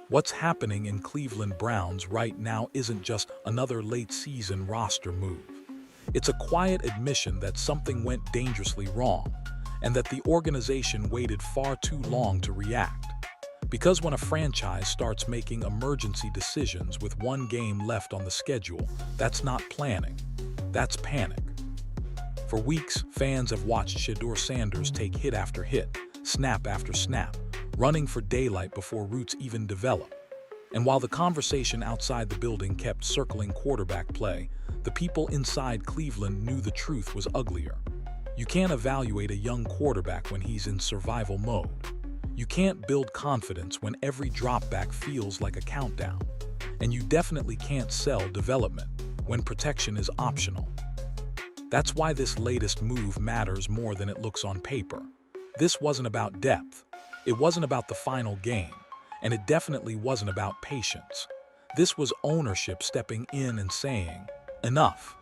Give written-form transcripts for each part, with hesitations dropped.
What's happening in Cleveland Browns right now isn't just another late-season roster move. It's a quiet admission that something went dangerously wrong, and that the organization waited far too long to react. Because when a franchise starts making emergency decisions with one game left on the schedule, that's not planning, that's panic. For weeks, fans have watched Shedeur Sanders take hit after hit, snap after snap, running for daylight before routes even develop. And while the conversation outside the building kept circling quarterback play, the people inside Cleveland knew the truth was uglier. You can't evaluate a young quarterback when he's in survival mode. You can't build confidence when every dropback feels like a countdown. And you definitely can't sell development when protection is optional. That's why this latest move matters more than it looks on paper. This wasn't about depth. It wasn't about the final game. And it definitely wasn't about patience. This was ownership stepping in and saying, enough.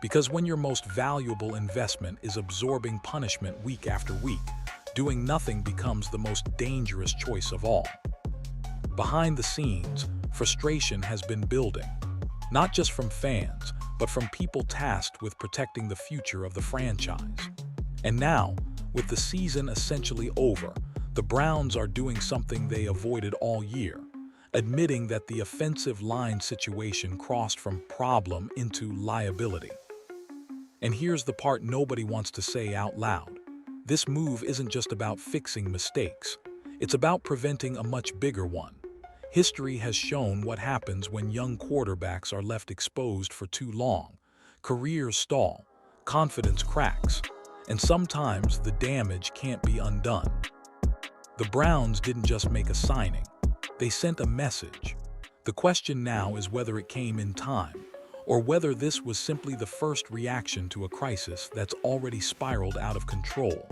Because when your most valuable investment is absorbing punishment week after week, doing nothing becomes the most dangerous choice of all. Behind the scenes, frustration has been building, not just from fans, but from people tasked with protecting the future of the franchise. And now, with the season essentially over, the Browns are doing something they avoided all year, admitting that the offensive line situation crossed from problem into liability. And here's the part nobody wants to say out loud. This move isn't just about fixing mistakes. It's about preventing a much bigger one. History has shown what happens when young quarterbacks are left exposed for too long. Careers stall, confidence cracks, and sometimes the damage can't be undone. The Browns didn't just make a signing, they sent a message. The question now is whether it came in time, or whether this was simply the first reaction to a crisis that's already spiraled out of control.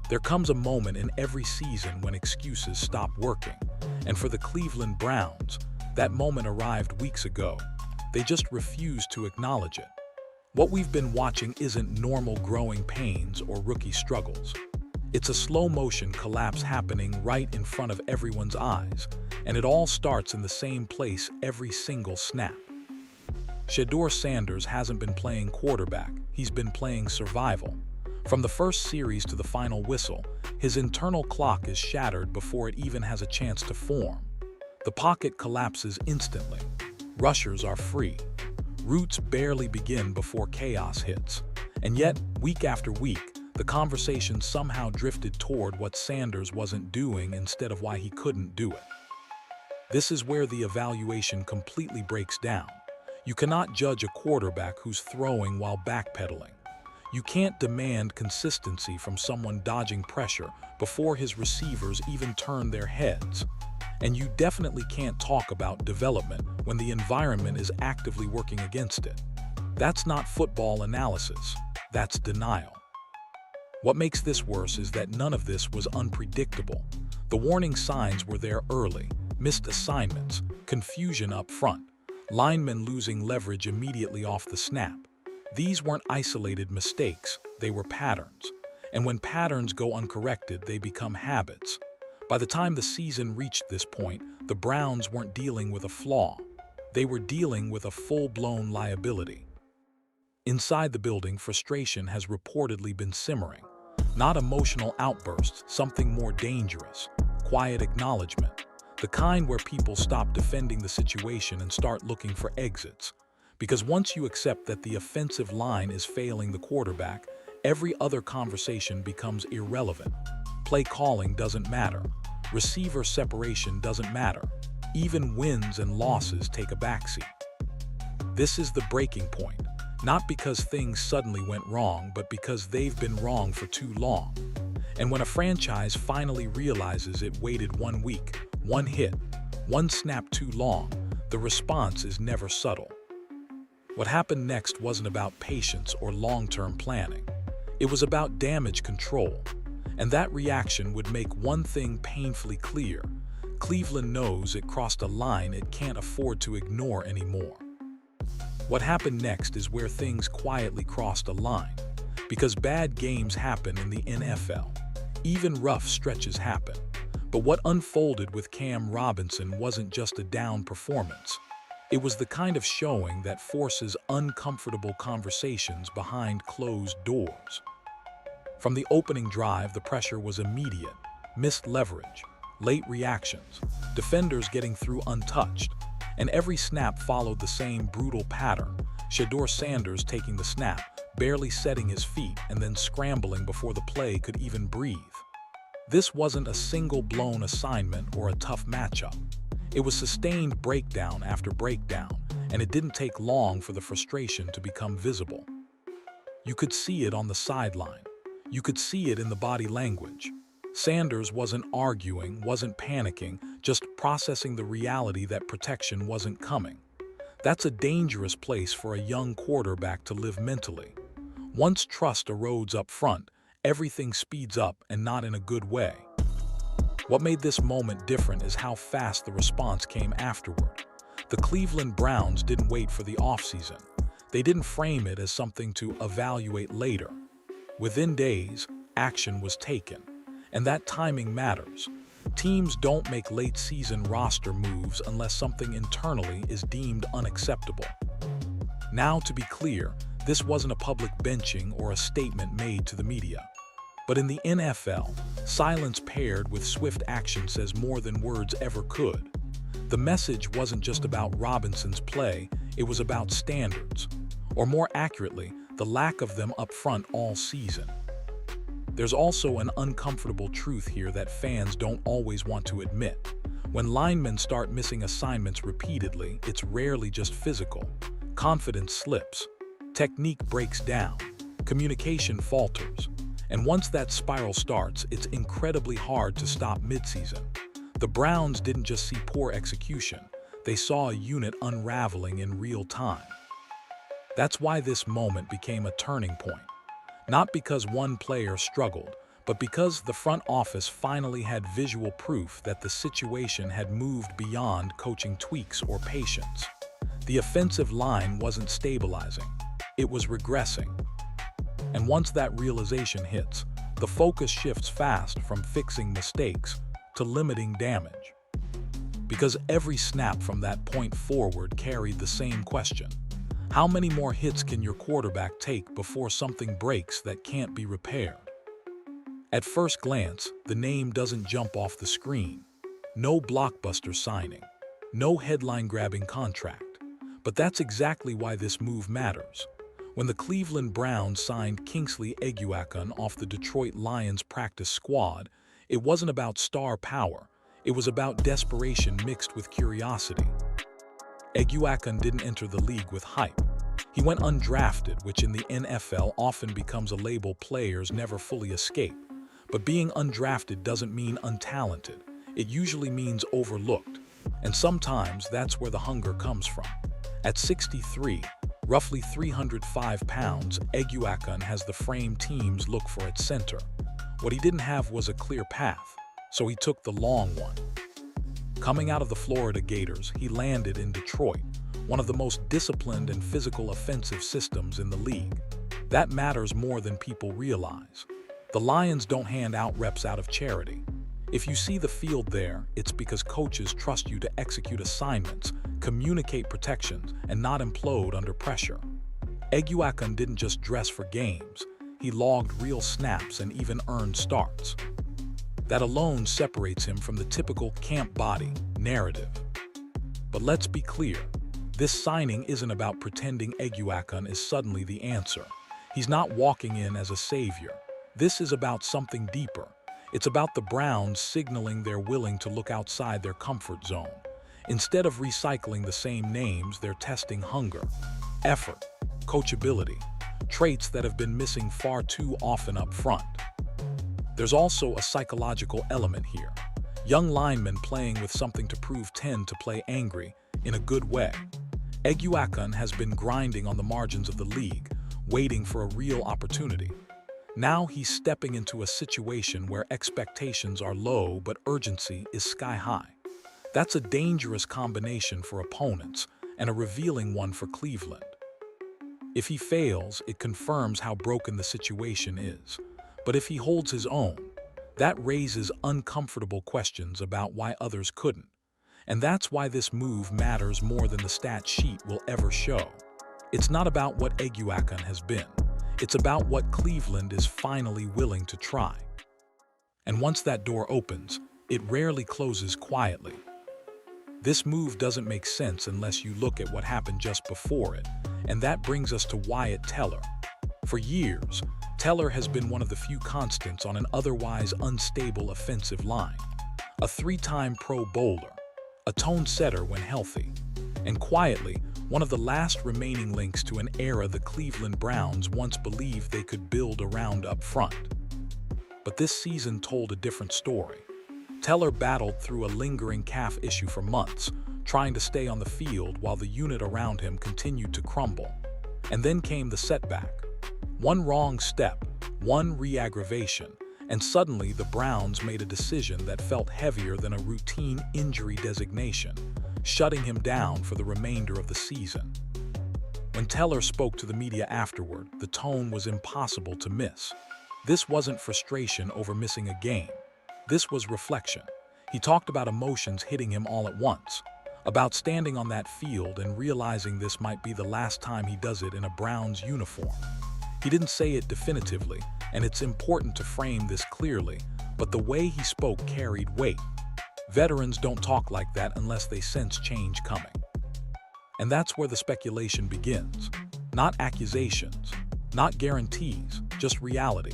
There comes a moment in every season when excuses stop working, and for the Cleveland Browns, that moment arrived weeks ago. They just refused to acknowledge it. What we've been watching isn't normal growing pains or rookie struggles. It's a slow-motion collapse happening right in front of everyone's eyes, and it all starts in the same place every single snap. Shedeur Sanders hasn't been playing quarterback, he's been playing survival. From the first series to the final whistle, his internal clock is shattered before it even has a chance to form. The pocket collapses instantly. Rushers are free. Routes barely begin before chaos hits. And yet, week after week, the conversation somehow drifted toward what Sanders wasn't doing instead of why he couldn't do it. This is where the evaluation completely breaks down. You cannot judge a quarterback who's throwing while backpedaling. You can't demand consistency from someone dodging pressure before his receivers even turn their heads. And you definitely can't talk about development when the environment is actively working against it. That's not football analysis, that's denial. What makes this worse is that none of this was unpredictable. The warning signs were there early: missed assignments, confusion up front, linemen losing leverage immediately off the snap. These weren't isolated mistakes, they were patterns. And when patterns go uncorrected, they become habits. By the time the season reached this point, the Browns weren't dealing with a flaw. They were dealing with a full-blown liability. Inside the building, frustration has reportedly been simmering. Not emotional outbursts, something more dangerous. Quiet acknowledgement. The kind where people stop defending the situation and start looking for exits. Because once you accept that the offensive line is failing the quarterback, every other conversation becomes irrelevant. Play calling doesn't matter. Receiver separation doesn't matter. Even wins and losses take a backseat. This is the breaking point. Not because things suddenly went wrong, but because they've been wrong for too long. And when a franchise finally realizes it waited 1 week, one hit, one snap too long, the response is never subtle. What happened next wasn't about patience or long-term planning. It was about damage control. And that reaction would make one thing painfully clear. Cleveland knows it crossed a line it can't afford to ignore anymore. What happened next is where things quietly crossed a line. Because bad games happen in the NFL. Even rough stretches happen. But what unfolded with Cam Robinson wasn't just a down performance. It was the kind of showing that forces uncomfortable conversations behind closed doors. From the opening drive, the pressure was immediate. Missed leverage, late reactions, defenders getting through untouched, and every snap followed the same brutal pattern. Shedeur Sanders taking the snap, barely setting his feet, and then scrambling before the play could even breathe. This wasn't a single blown assignment or a tough matchup. It was sustained breakdown after breakdown, and it didn't take long for the frustration to become visible. You could see it on the sideline. You could see it in the body language. Sanders wasn't arguing, wasn't panicking, just processing the reality that protection wasn't coming. That's a dangerous place for a young quarterback to live mentally. Once trust erodes up front, everything speeds up, and not in a good way. What made this moment different is how fast the response came afterward. The Cleveland Browns didn't wait for the offseason. They didn't frame it as something to evaluate later. Within days, action was taken. And that timing matters. Teams don't make late-season roster moves unless something internally is deemed unacceptable. Now, to be clear, this wasn't a public benching or a statement made to the media. But in the NFL, silence paired with swift action says more than words ever could. The message wasn't just about Robinson's play, it was about standards. Or more accurately, the lack of them up front all season. There's also an uncomfortable truth here that fans don't always want to admit. When linemen start missing assignments repeatedly, it's rarely just physical. Confidence slips, technique breaks down, communication falters. And once that spiral starts, it's incredibly hard to stop midseason. The Browns didn't just see poor execution, they saw a unit unraveling in real time. That's why this moment became a turning point. Not because one player struggled, but because the front office finally had visual proof that the situation had moved beyond coaching tweaks or patience. The offensive line wasn't stabilizing, it was regressing. And once that realization hits, the focus shifts fast from fixing mistakes to limiting damage. Because every snap from that point forward carried the same question. How many more hits can your quarterback take before something breaks that can't be repaired? At first glance, the name doesn't jump off the screen. No blockbuster signing, no headline-grabbing contract. But that's exactly why this move matters. When the Cleveland Browns signed Kingsley Eguakan off the Detroit Lions practice squad, it wasn't about star power, it was about desperation mixed with curiosity. Eguakan didn't enter the league with hype. He went undrafted, which in the NFL often becomes a label players never fully escape. But being undrafted doesn't mean untalented. It usually means overlooked. And sometimes that's where the hunger comes from. At 6'3", roughly 305 pounds, Eguakan has the frame teams look for at center. What he didn't have was a clear path, so he took the long one. Coming out of the Florida Gators, he landed in Detroit, one of the most disciplined and physical offensive systems in the league. That matters more than people realize. The Lions don't hand out reps out of charity. If you see the field there, it's because coaches trust you to execute assignments, communicate protections, and not implode under pressure. Eguakan didn't just dress for games. He logged real snaps and even earned starts. That alone separates him from the typical camp body narrative. But let's be clear, this signing isn't about pretending Eguakan is suddenly the answer. He's not walking in as a savior. This is about something deeper. It's about the Browns signaling they're willing to look outside their comfort zone. Instead of recycling the same names, they're testing hunger, effort, coachability, traits that have been missing far too often up front. There's also a psychological element here. Young linemen playing with something to prove tend to play angry, in a good way. Eguakan has been grinding on the margins of the league, waiting for a real opportunity. Now he's stepping into a situation where expectations are low but urgency is sky high. That's a dangerous combination for opponents and a revealing one for Cleveland. If he fails, it confirms how broken the situation is. But if he holds his own, That raises uncomfortable questions about why others couldn't. And that's why this move matters more than the stat sheet will ever show. It's not about what Eguakan has been. It's about what Cleveland is finally willing to try. And once that door opens, it rarely closes quietly. This move doesn't make sense unless you look at what happened just before it, and that brings us to Wyatt Teller. For years, Teller has been one of the few constants on an otherwise unstable offensive line. A three-time Pro Bowler, a tone setter when healthy, and quietly, one of the last remaining links to an era the Cleveland Browns once believed they could build around up front. But this season told a different story. Teller battled through a lingering calf issue for months, trying to stay on the field while the unit around him continued to crumble. And then came the setback. One wrong step, one re-aggravation, and suddenly the Browns made a decision that felt heavier than a routine injury designation, shutting him down for the remainder of the season. When Teller spoke to the media afterward, the tone was impossible to miss. This wasn't frustration over missing a game. This was reflection. He talked about emotions hitting him all at once, about standing on that field and realizing this might be the last time he does it in a Browns uniform. He didn't say it definitively, and it's important to frame this clearly, but the way he spoke carried weight. Veterans don't talk like that unless they sense change coming. And that's where the speculation begins. Not accusations, not guarantees, just reality.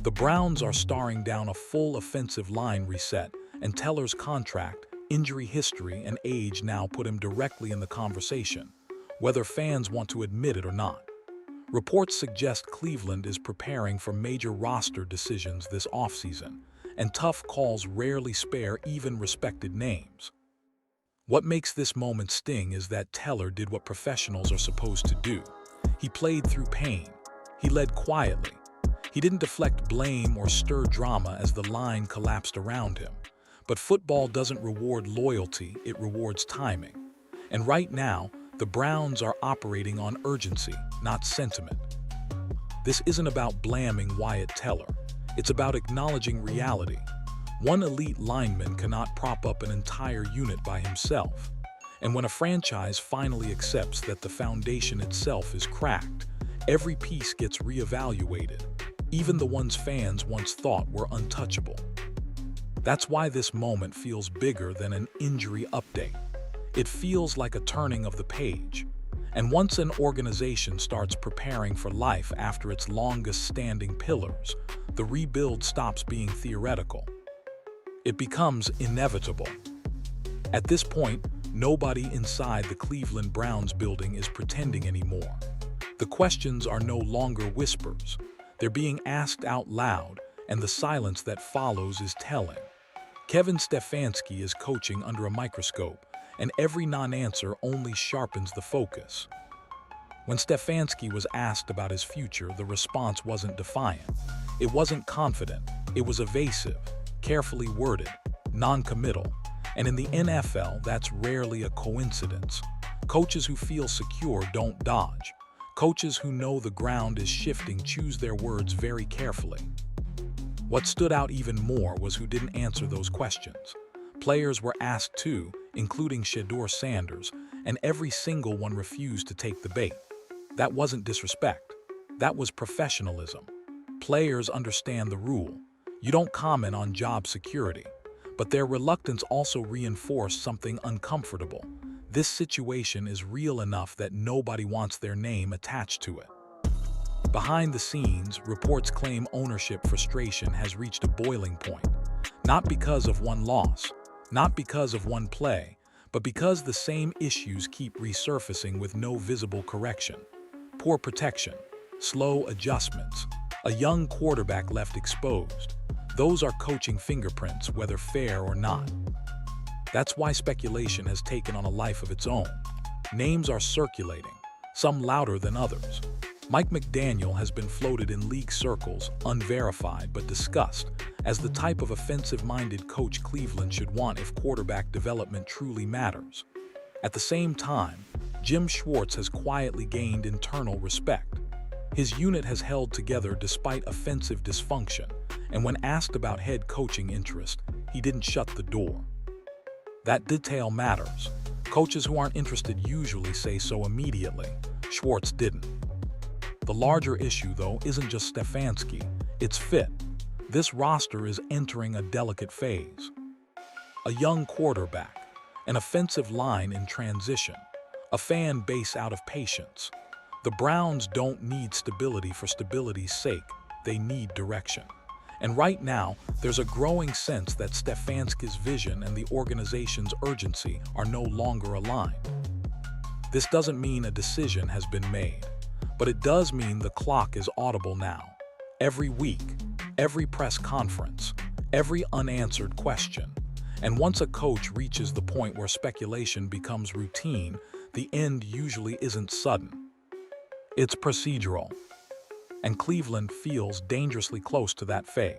The Browns are staring down a full offensive line reset, and Teller's contract, injury history, and age now put him directly in the conversation, whether fans want to admit it or not. Reports suggest Cleveland is preparing for major roster decisions this offseason, and tough calls rarely spare even respected names. What makes this moment sting is that Teller did what professionals are supposed to do. He played through pain. He led quietly. He didn't deflect blame or stir drama as the line collapsed around him. But football doesn't reward loyalty, it rewards timing. And right now, the Browns are operating on urgency, not sentiment. This isn't about blaming Wyatt Teller. It's about acknowledging reality. One elite lineman cannot prop up an entire unit by himself. And when a franchise finally accepts that the foundation itself is cracked, every piece gets reevaluated, even the ones fans once thought were untouchable. That's why this moment feels bigger than an injury update. It feels like a turning of the page. And once an organization starts preparing for life after its longest-standing pillars, the rebuild stops being theoretical. It becomes inevitable. At this point, nobody inside the Cleveland Browns building is pretending anymore. The questions are no longer whispers. They're being asked out loud, and the silence that follows is telling. Kevin Stefanski is coaching under a microscope, and every non-answer only sharpens the focus. When Stefanski was asked about his future, the response wasn't defiant. It wasn't confident. It was evasive, carefully worded, non-committal. And in the NFL, that's rarely a coincidence. Coaches who feel secure don't dodge. Coaches who know the ground is shifting choose their words very carefully. What stood out even more was who didn't answer those questions. Players were asked too, including Shedeur, and every single one refused to take the bait. That wasn't disrespect. That was professionalism. Players understand the rule. You don't comment on job security. But their reluctance also reinforced something uncomfortable. This situation is real enough that nobody wants their name attached to it. Behind the scenes, reports claim ownership frustration has reached a boiling point. Not because of one loss, not because of one play, but because the same issues keep resurfacing with no visible correction. Poor protection, slow adjustments, a young quarterback left exposed. Those are coaching fingerprints, whether fair or not. That's why speculation has taken on a life of its own. Names are circulating, some louder than others. Mike McDaniel has been floated in league circles, unverified but discussed, as the type of offensive-minded coach Cleveland should want if quarterback development truly matters. At the same time, Jim Schwartz has quietly gained internal respect. His unit has held together despite offensive dysfunction, and when asked about head coaching interest, he didn't shut the door. That detail matters. Coaches who aren't interested usually say so immediately. Schwartz didn't. The larger issue, though, isn't just Stefanski, it's fit. This roster is entering a delicate phase. A young quarterback, an offensive line in transition, a fan base out of patience. The Browns don't need stability for stability's sake, they need direction. And right now, there's a growing sense that Stefanski's vision and the organization's urgency are no longer aligned. This doesn't mean a decision has been made, but it does mean the clock is audible now. Every week, every press conference, every unanswered question. And once a coach reaches the point where speculation becomes routine, the end usually isn't sudden. It's procedural. And Cleveland feels dangerously close to that phase.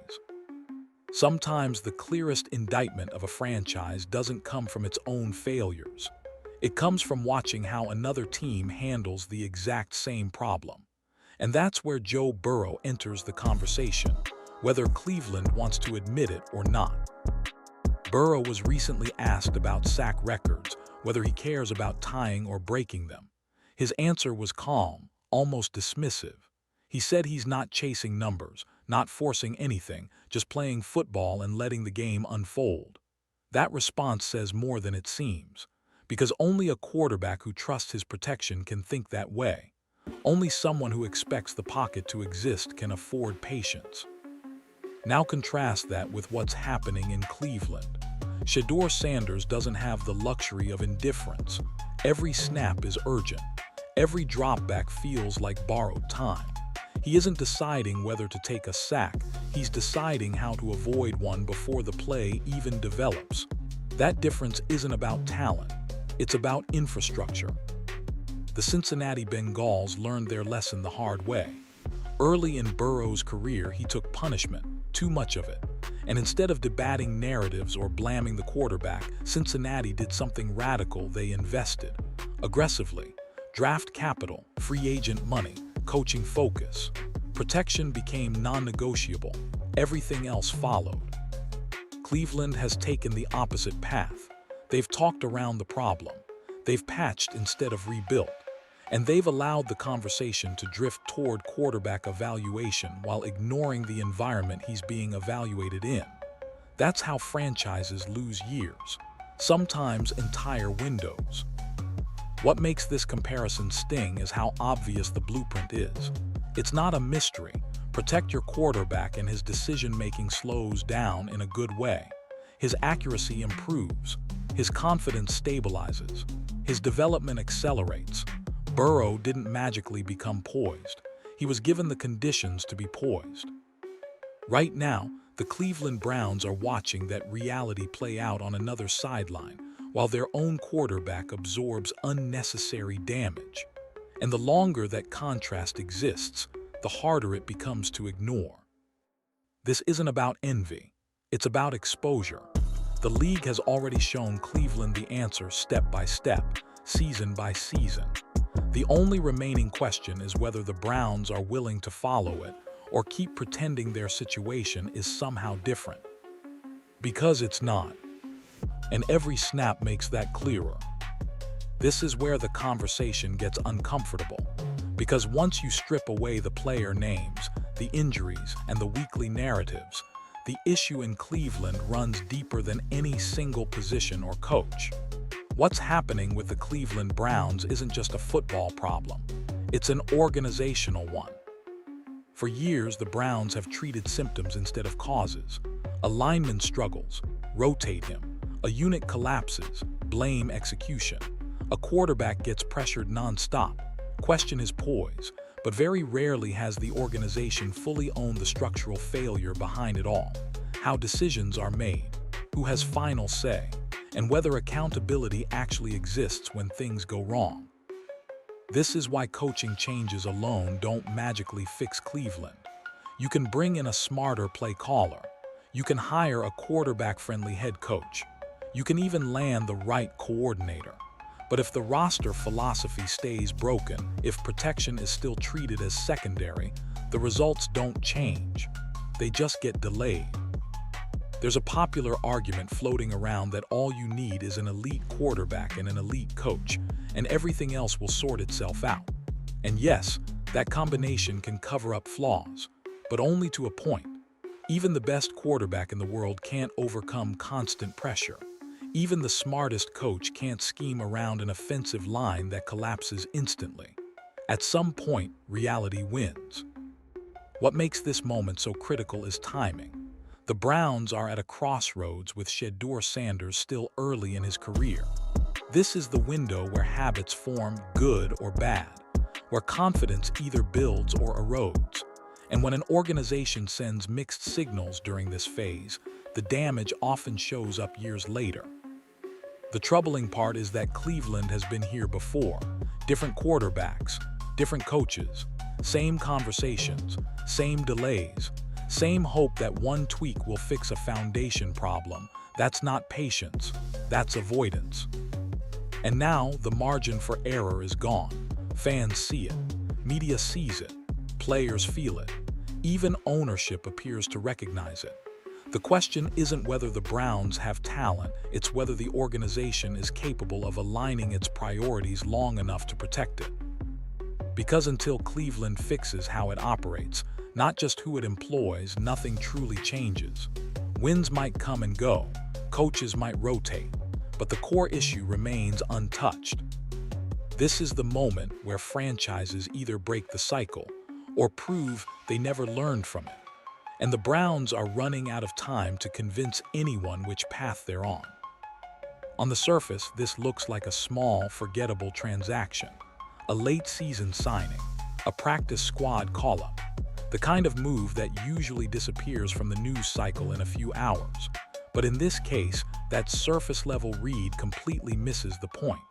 Sometimes the clearest indictment of a franchise doesn't come from its own failures. It comes from watching how another team handles the exact same problem. And that's where Joe Burrow enters the conversation, whether Cleveland wants to admit it or not. Burrow was recently asked about sack records, whether he cares about tying or breaking them. His answer was calm, almost dismissive. He said he's not chasing numbers, not forcing anything, just playing football and letting the game unfold. That response says more than it seems, because only a quarterback who trusts his protection can think that way. Only someone who expects the pocket to exist can afford patience. Now contrast that with what's happening in Cleveland. Shedeur Sanders doesn't have the luxury of indifference. Every snap is urgent. Every dropback feels like borrowed time. He isn't deciding whether to take a sack, he's deciding how to avoid one before the play even develops. That difference isn't about talent, it's about infrastructure. The Cincinnati Bengals learned their lesson the hard way. Early in Burrow's career, he took punishment, too much of it. And instead of debating narratives or blaming the quarterback, Cincinnati did something radical. They invested aggressively. Draft capital, free agent money, coaching focus. Protection became non-negotiable. Everything else followed. Cleveland has taken the opposite path. They've talked around the problem. They've patched instead of rebuilt. And they've allowed the conversation to drift toward quarterback evaluation while ignoring the environment he's being evaluated in. That's how franchises lose years, sometimes entire windows. What makes this comparison sting is how obvious the blueprint is. It's not a mystery. Protect your quarterback and his decision-making slows down in a good way. His accuracy improves. His confidence stabilizes. His development accelerates. Burrow didn't magically become poised. He was given the conditions to be poised. Right now, the Cleveland Browns are watching that reality play out on another sideline, while their own quarterback absorbs unnecessary damage. And the longer that contrast exists, the harder it becomes to ignore. This isn't about envy, it's about exposure. The league has already shown Cleveland the answer step by step, season by season. The only remaining question is whether the Browns are willing to follow it or keep pretending their situation is somehow different. Because it's not. And every snap makes that clearer. This is where the conversation gets uncomfortable, because once you strip away the player names, the injuries, and the weekly narratives, the issue in Cleveland runs deeper than any single position or coach. What's happening with the Cleveland Browns isn't just a football problem, it's an organizational one. For years, the Browns have treated symptoms instead of causes. A lineman struggles, rotate him. A unit collapses, blame execution. A quarterback gets pressured nonstop, question his poise, but very rarely has the organization fully owned the structural failure behind it all, how decisions are made, who has final say, and whether accountability actually exists when things go wrong. This is why coaching changes alone don't magically fix Cleveland. You can bring in a smarter play caller. You can hire a quarterback-friendly head coach. You can even land the right coordinator. But if the roster philosophy stays broken, if protection is still treated as secondary, the results don't change. They just get delayed. There's a popular argument floating around that all you need is an elite quarterback and an elite coach, and everything else will sort itself out. And yes, that combination can cover up flaws, but only to a point. Even the best quarterback in the world can't overcome constant pressure. Even the smartest coach can't scheme around an offensive line that collapses instantly. At some point, reality wins. What makes this moment so critical is timing. The Browns are at a crossroads with Shedeur Sanders still early in his career. This is the window where habits form, good or bad, where confidence either builds or erodes. And when an organization sends mixed signals during this phase, the damage often shows up years later. The troubling part is that Cleveland has been here before. Different quarterbacks, different coaches, same conversations, same delays, same hope that one tweak will fix a foundation problem. That's not patience, that's avoidance. And now the margin for error is gone. Fans see it, media sees it, players feel it. Even ownership appears to recognize it. The question isn't whether the Browns have talent, it's whether the organization is capable of aligning its priorities long enough to protect it. Because until Cleveland fixes how it operates, not just who it employs, nothing truly changes. Wins might come and go, coaches might rotate, but the core issue remains untouched. This is the moment where franchises either break the cycle or prove they never learned from it. And the Browns are running out of time to convince anyone which path they're on. On the surface, this looks like a small, forgettable transaction, a late-season signing, a practice squad call-up, the kind of move that usually disappears from the news cycle in a few hours. But in this case, that surface-level read completely misses the point.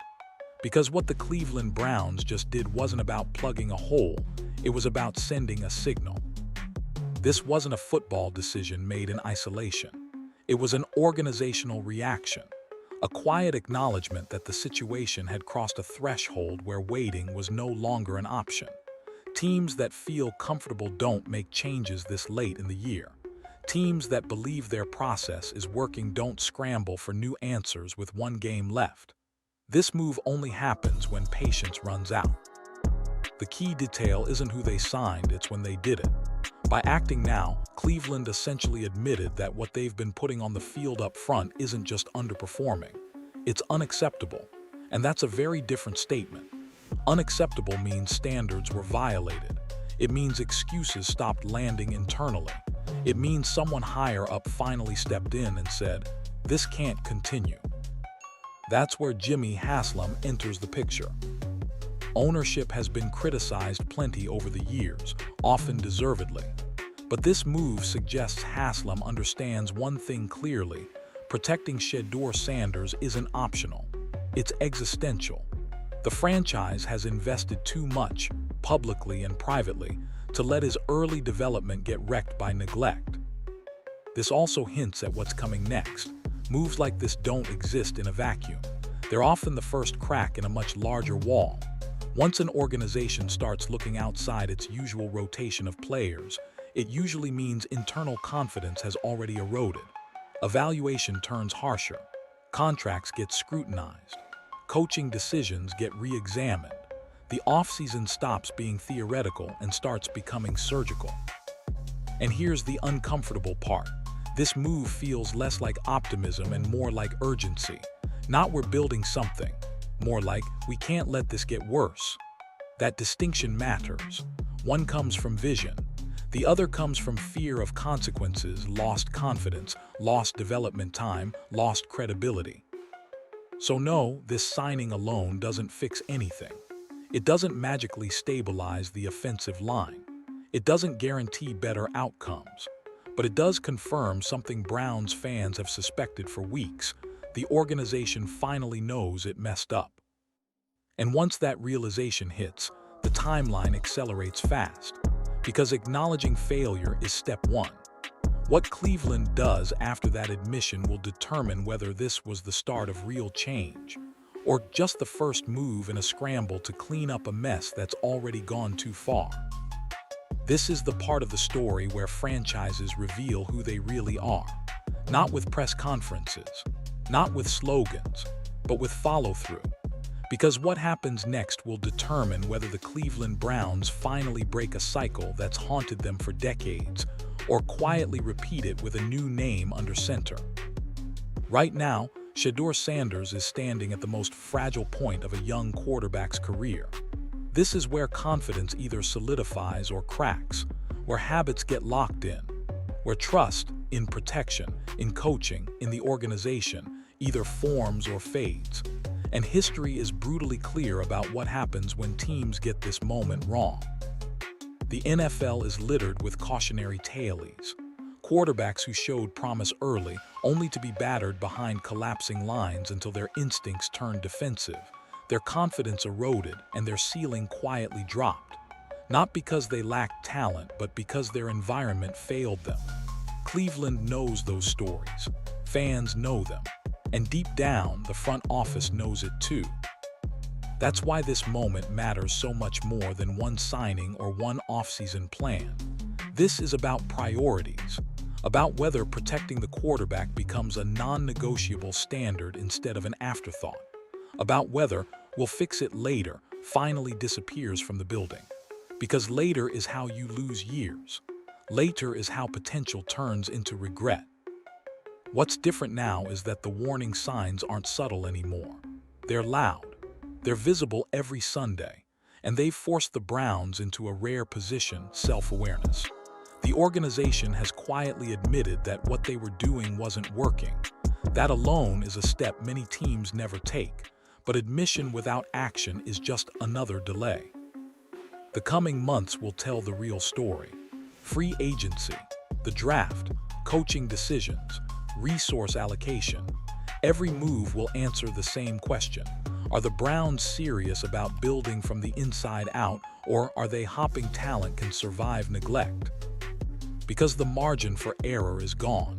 Because what the Cleveland Browns just did wasn't about plugging a hole, it was about sending a signal. This wasn't a football decision made in isolation. It was an organizational reaction, a quiet acknowledgement that the situation had crossed a threshold where waiting was no longer an option. Teams that feel comfortable don't make changes this late in the year. Teams that believe their process is working don't scramble for new answers with one game left. This move only happens when patience runs out. The key detail isn't who they signed, it's when they did it. By acting now, Cleveland essentially admitted that what they've been putting on the field up front isn't just underperforming. It's unacceptable, and that's a very different statement. Unacceptable means standards were violated. It means excuses stopped landing internally. It means someone higher up finally stepped in and said, "This can't continue." That's where Jimmy Haslam enters the picture. Ownership has been criticized plenty over the years, often deservedly. But this move suggests Haslam understands one thing clearly: protecting Shedeur Sanders isn't optional. It's existential. The franchise has invested too much, publicly and privately, to let his early development get wrecked by neglect. This also hints at what's coming next. Moves like this don't exist in a vacuum. They're often the first crack in a much larger wall. Once an organization starts looking outside its usual rotation of players, it usually means internal confidence has already eroded. Evaluation turns harsher. Contracts get scrutinized. Coaching decisions get re-examined. The offseason stops being theoretical and starts becoming surgical. And here's the uncomfortable part. This move feels less like optimism and more like urgency. Not we're building something, more like we can't let this get worse. That distinction matters. One comes from vision. The other comes from fear of consequences, lost confidence, lost development time, lost credibility. So no, this signing alone doesn't fix anything. It doesn't magically stabilize the offensive line. It doesn't guarantee better outcomes. But it does confirm something Browns fans have suspected for weeks. The organization finally knows it messed up. And once that realization hits, the timeline accelerates fast. Because acknowledging failure is step one. What Cleveland does after that admission will determine whether this was the start of real change, or just the first move in a scramble to clean up a mess that's already gone too far. This is the part of the story where franchises reveal who they really are, not with press conferences, not with slogans, but with follow-through. Because what happens next will determine whether the Cleveland Browns finally break a cycle that's haunted them for decades, or quietly repeat it with a new name under center. Right now, Shedeur Sanders is standing at the most fragile point of a young quarterback's career. This is where confidence either solidifies or cracks, where habits get locked in, where trust in protection, in coaching, in the organization either forms or fades. And history is brutally clear about what happens when teams get this moment wrong. The NFL is littered with cautionary tales. Quarterbacks who showed promise early, only to be battered behind collapsing lines until their instincts turned defensive, their confidence eroded, and their ceiling quietly dropped. Not because they lacked talent, but because their environment failed them. Cleveland knows those stories. Fans know them. And deep down, the front office knows it too. That's why this moment matters so much more than one signing or one offseason plan. This is about priorities, about whether protecting the quarterback becomes a non-negotiable standard instead of an afterthought, about whether "we'll fix it later" finally disappears from the building. Because later is how you lose years. Later is how potential turns into regret. What's different now is that the warning signs aren't subtle anymore. They're loud. They're visible every Sunday, and they've forced the Browns into a rare position: self-awareness. The organization has quietly admitted that what they were doing wasn't working. That alone is a step many teams never take, but admission without action is just another delay. The coming months will tell the real story. Free agency, the draft, coaching decisions, resource allocation. Every move will answer the same question. Are the Browns serious about building from the inside out, or are they hoping talent can survive neglect? Because the margin for error is gone.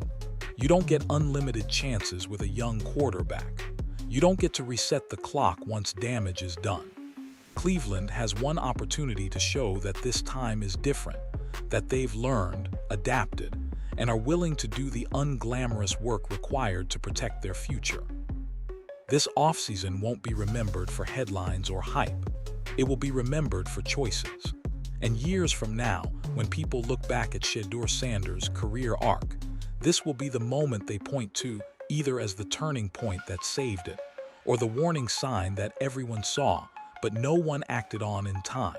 You don't get unlimited chances with a young quarterback. You don't get to reset the clock once damage is done. Cleveland has one opportunity to show that this time is different, that they've learned, adapted, and are willing to do the unglamorous work required to protect their future. This offseason won't be remembered for headlines or hype. It will be remembered for choices. And years from now, when people look back at Shedeur Sanders' career arc, this will be the moment they point to, either as the turning point that saved it, or the warning sign that everyone saw, but no one acted on in time.